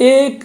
1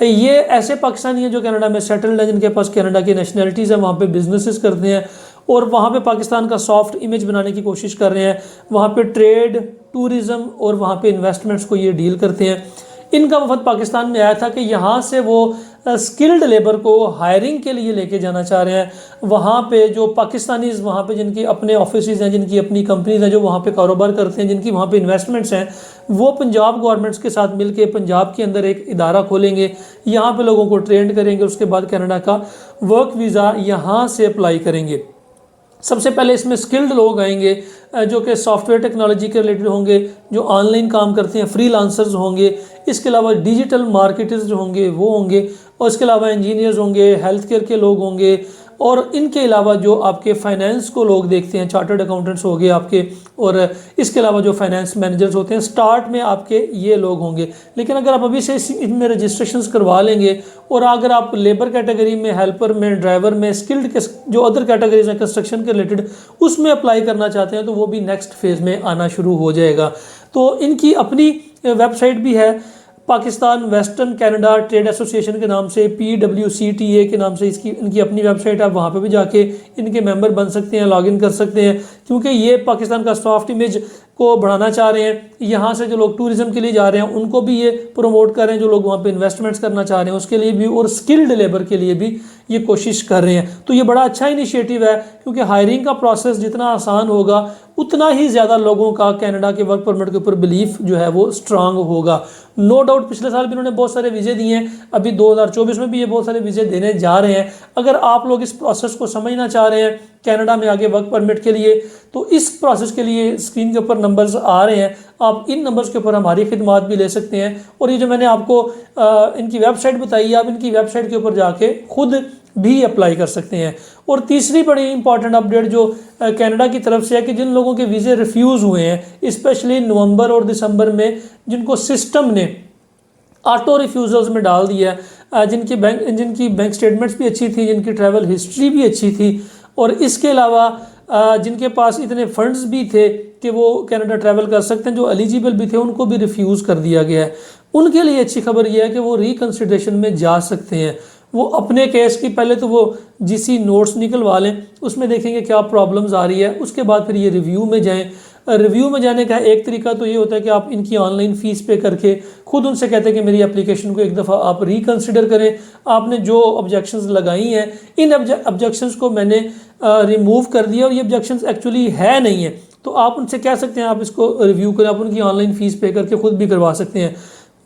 یہ ایسے پاکستانی ہیں جو کینیڈا میں سیٹلڈ ہیں، جن کے پاس کینیڈا کی نیشنلٹیز ہیں، وہاں پہ بزنسز کرتے ہیں اور وہاں پہ پاکستان کا سافٹ امیج بنانے کی کوشش کر رہے ہیں، وہاں پہ ٹریڈ، ٹورزم اور وہاں پہ انویسٹمنٹس کو یہ ڈیل کرتے ہیں۔ ان کا وفد پاکستان میں آیا تھا کہ یہاں سے وہ سکلڈ لیبر کو ہائرنگ کے لیے لے کے جانا چاہ رہے ہیں۔ وہاں پہ جو پاکستانیز وہاں پہ جن کی اپنے آفیسز ہیں، جن کی اپنی کمپنیز ہیں، جو وہاں پہ کاروبار کرتے ہیں، جن کی وہاں پہ انویسٹمنٹس ہیں، وہ پنجاب گورنمنٹس کے ساتھ مل کے پنجاب کے اندر ایک ادارہ کھولیں گے، یہاں پہ لوگوں کو ٹرینڈ کریں گے، اس کے بعد کینیڈا کا ورک ویزا یہاں سے اپلائی کریں گے۔ سب سے پہلے اس میں سکلڈ لوگ آئیں گے جو کہ سافٹ ویئر ٹیکنالوجی کے ریلیٹڈ ہوں گے، جو آن لائن کام کرتے ہیں، فری لانسرز ہوں گے، اس کے علاوہ ڈیجیٹل مارکیٹرز جو ہوں گے وہ ہوں گے، اور اس کے علاوہ انجینئرز ہوں گے، ہیلتھ کیئر کے لوگ ہوں گے، اور ان کے علاوہ جو آپ کے فائنینس کو لوگ دیکھتے ہیں، چارٹرڈ اکاؤنٹنٹس ہو گئے آپ کے، اور اس کے علاوہ جو فائنینس مینیجرز ہوتے ہیں، سٹارٹ میں آپ کے یہ لوگ ہوں گے۔ لیکن اگر آپ ابھی سے ان میں رجسٹریشنز کروا لیں گے، اور اگر آپ لیبر کیٹیگری میں، ہیلپر میں، ڈرائیور میں، سکلڈ کے جو ادر کیٹیگریز ہیں کنسٹرکشن کے ریلیٹڈ، اس میں اپلائی کرنا چاہتے ہیں تو وہ بھی نیکسٹ فیز میں آنا شروع ہو جائے گا۔ تو ان کی اپنی ویب سائٹ بھی ہے، Pakistan Western Canada Trade Association کے نام سے، PWCTA کے نام سے ان کی اپنی ویب سائٹ ہے۔ آپ وہاں پہ بھی جا کے ان کے ممبر بن سکتے ہیں، لاگ ان کر سکتے ہیں، کیونکہ یہ پاکستان کا سافٹ امیج کو بڑھانا چاہ رہے ہیں۔ یہاں سے جو لوگ ٹورزم کے لیے جا رہے ہیں ان کو بھی یہ پروموٹ کر رہے ہیں، جو لوگ وہاں پہ انویسٹمنٹس کرنا چاہ رہے ہیں اس کے لیے بھی، اور سکلڈ لیبر کے لیے بھی یہ کوشش کر رہے ہیں۔ تو یہ بڑا اچھا انیشیٹو ہے، کیونکہ ہائرنگ کا پروسیس جتنا آسان ہوگا اتنا ہی زیادہ لوگوں کا کینیڈا کے ورک پرمٹ کے اوپر بلیف جو ہے وہ اسٹرانگ ہوگا۔ نو ڈاؤٹ پچھلے سال بھی انہوں نے بہت سارے ویزے دیے ہیں، ابھی 2024 میں بھی یہ بہت سارے ویزے دینے جا رہے ہیں۔ اگر آپ لوگ اس پروسیس کو سمجھنا چاہ رہے ہیں کینیڈا میں آگے ورک پرمٹ کے لیے، تو اس پروسیس کے لیے اسکرین کے اوپر نمبرز آ رہے ہیں، آپ ان نمبرز کے اوپر ہماری خدمات بھی لے سکتے ہیں۔ اور یہ جو میں نے آپ کو ان کی ویب سائٹ بتائی ہے، آپ ان کی ویب سائٹ کے اوپر جا کے خود بھی اپلائی کر سکتے ہیں۔ اور تیسری بڑی امپورٹنٹ اپڈیٹ جو کینیڈا کی طرف سے ہے کہ جن لوگوں کے ویزے ریفیوز ہوئے ہیں، اسپیشلی نومبر اور دسمبر میں، جن کو سسٹم نے آٹو ریفیوزلز میں ڈال دیا ہے، جن کی بینک سٹیٹمنٹس بھی اچھی تھی، جن کی ٹریول ہسٹری بھی اچھی تھی، اور اس کے علاوہ جن کے پاس اتنے فنڈز بھی تھے کہ وہ کینیڈا ٹریول کر سکتے ہیں، جو ایلیجیبل بھی تھے، ان کو بھی ریفیوز کر دیا گیا ہے۔ ان کے لیے اچھی خبر یہ ہے کہ وہ ریکنسیڈریشن میں جا سکتے ہیں۔ وہ اپنے کیس کی پہلے تو وہ GC نوٹس نکلوا لیں، اس میں دیکھیں گے کیا پرابلمز آ رہی ہے، اس کے بعد پھر یہ ریویو میں جائیں۔ ریویو میں جانے کا ایک طریقہ تو یہ ہوتا ہے کہ آپ ان کی آن لائن فیس پے کر کے خود ان سے کہتے ہیں کہ میری اپلیکیشن کو ایک دفعہ آپ ریکنسیڈر کریں، آپ نے جو آبجیکشنز لگائی ہیں ان آبجیکشنز کو میں نے ریموو کر دیا، اور یہ آبجیکشنز ایکچولی ہے نہیں ہیں، تو آپ ان سے کہہ سکتے ہیں آپ اس کو ریویو کریں، آپ ان کی آن لائن فیس پے کر کے خود بھی کروا سکتے ہیں۔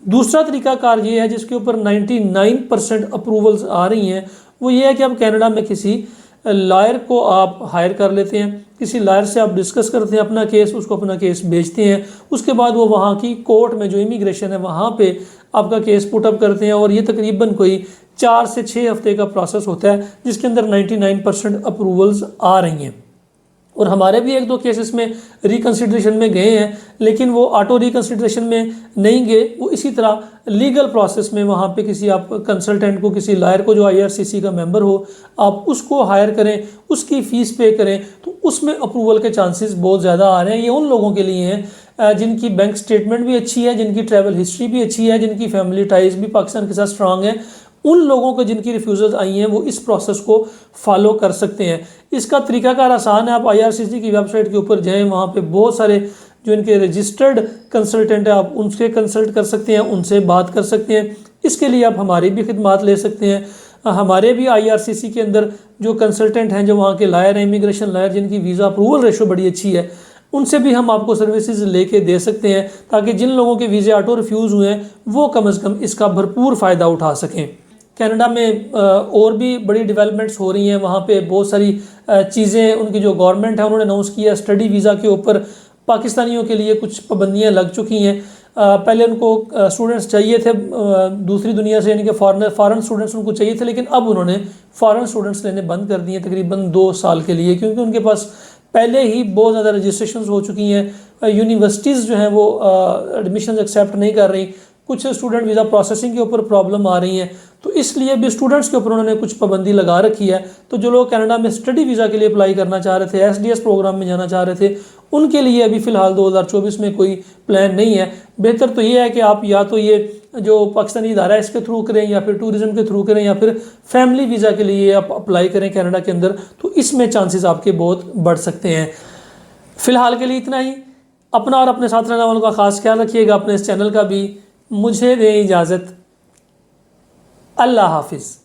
دوسرا طریقہ کار یہ ہے جس کے اوپر 99% اپروولز آ رہی ہیں، وہ یہ ہے کہ آپ کینیڈا میں کسی لائر کو آپ ہائر کر لیتے ہیں، کسی لائر سے آپ ڈسکس کرتے ہیں اپنا کیس، اس کو اپنا کیس بھیجتے ہیں، اس کے بعد وہ وہاں کی کورٹ میں جو امیگریشن ہے وہاں پہ آپ کا کیس پٹ اپ کرتے ہیں، اور یہ تقریباً کوئی 4 سے 6 ہفتے کا پروسیس ہوتا ہے جس کے اندر 99% اپروولز آ رہی ہیں۔ اور ہمارے بھی 1-2 کیسز میں ریکنسیڈریشن میں گئے ہیں، لیکن وہ آٹو ریکنسیڈریشن میں نہیں گئے، وہ اسی طرح لیگل پروسیس میں وہاں پہ کسی آپ کنسلٹنٹ کو، کسی لائر کو جو IRCC کا ممبر ہو، آپ اس کو ہائر کریں، اس کی فیس پے کریں، تو اس میں اپروول کے چانسز بہت زیادہ آ رہے ہیں۔ یہ ان لوگوں کے لیے ہیں جن کی بینک سٹیٹمنٹ بھی اچھی ہے، جن کی ٹریول ہسٹری بھی اچھی ہے، جن کی فیملی ٹائز بھی پاکستان کے ساتھ اسٹرانگ ہیں۔ ان لوگوں کو جن کی ریفیوزلز آئی ہیں وہ اس پروسیس کو فالو کر سکتے ہیں۔ اس کا طریقہ کار آسان ہے، آپ IRCC کی ویب سائٹ کے اوپر جائیں، وہاں پہ بہت سارے جو ان کے رجسٹرڈ کنسلٹنٹ ہیں، آپ ان سے کنسلٹ کر سکتے ہیں، ان سے بات کر سکتے ہیں۔ اس کے لیے آپ ہماری بھی خدمات لے سکتے ہیں۔ ہمارے بھی IRCC کے اندر جو کنسلٹنٹ ہیں، جو وہاں کے لائر ہیں، امیگریشن لائر، جن کی ویزا اپروول ریشو بڑی اچھی ہے، ان سے بھی ہم آپ کو سروسز لے کے دے سکتے ہیں، تاکہ جن لوگوں کے ویزے آٹو ریفیوز ہوئے ہیں وہ کم از کم اس کا بھرپور فائدہ اٹھا سکیں۔ کینیڈا میں اور بھی بڑی ڈیولپمنٹس ہو رہی ہیں، وہاں پہ بہت ساری چیزیں ان کی جو گورنمنٹ ہے انہوں نے اناؤنس کیا، اسٹڈی ویزا کے اوپر پاکستانیوں کے لیے کچھ پابندیاں لگ چکی ہیں۔ پہلے ان کو اسٹوڈنٹس چاہیے تھے دوسری دنیا سے، یعنی کہ فارن اسٹوڈنٹس ان کو چاہیے تھے، لیکن اب انہوں نے فارن اسٹوڈنٹس لینے بند کر دیے تقریباً 2 سال کے لیے، کیونکہ ان کے پاس پہلے ہی بہت زیادہ رجسٹریشنز ہو چکی ہیں۔ یونیورسٹیز جو ہیں وہ ایڈمیشنز ایکسیپٹ نہیں کر رہی، کچھ اسٹوڈنٹ ویزا پروسیسنگ کے اوپر پرابلم آ رہی ہیں، تو اس لیے بھی اسٹوڈنٹس کے اوپر انہوں نے کچھ پابندی لگا رکھی ہے۔ تو جو لوگ کینیڈا میں اسٹڈی ویزا کے لیے اپلائی کرنا چاہ رہے تھے، SDS پروگرام میں جانا چاہ رہے تھے، ان کے لیے ابھی فی الحال 2024 میں کوئی پلان نہیں ہے۔ بہتر تو یہ ہے کہ آپ یا تو یہ جو پاکستانی ادارہ ہے اس کے تھرو کریں یا پھر ٹورزم کے تھرو کریں یا پھر فیملی ویزا کے لیے آپ اپلائی کریں کینیڈا کے اندر، تو اس میں چانسز آپ کے بہت بڑھ سکتے ہیں۔ فی الحال کے لیے اتنا ہی۔ اپنا اور اپنے ساتھ رہنے والوں کا خاص خیال رکھیے گا، اپنے اس چینل کا بھی۔ مجھے دیں اجازت، اللہ حافظ۔